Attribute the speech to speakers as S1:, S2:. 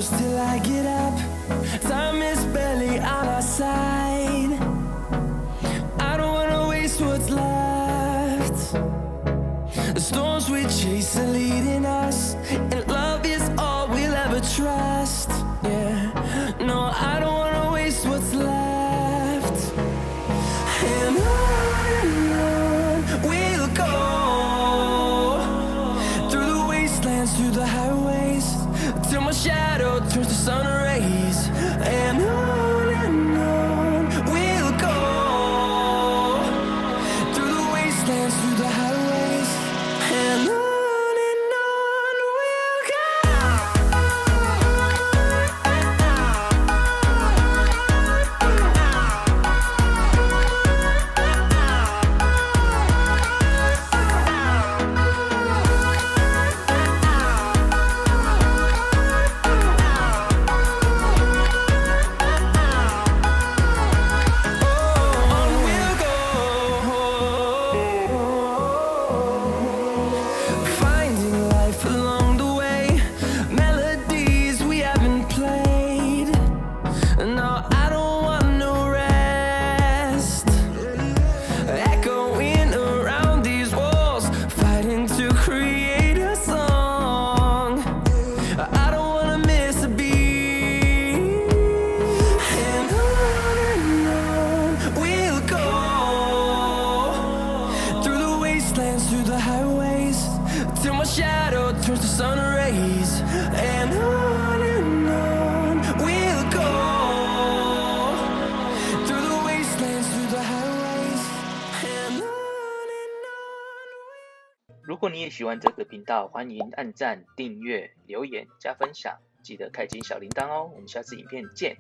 S1: close till I get up. Time is barely on our side. I don't wanna waste what's left. The storms we chase are leading us, and love is all we'll ever trust. Yeah, no, I don't wanna waste what's left. And on we'll go, through the wastelands, through the highways, till my shadow turns to sun rays. And on we'll go, through the wastelands, through the highways, and on we'll go.
S2: 如果你也喜欢这个频道，欢迎按赞、订阅、留言、加分享，记得开启小铃铛哦。我们下次影片见。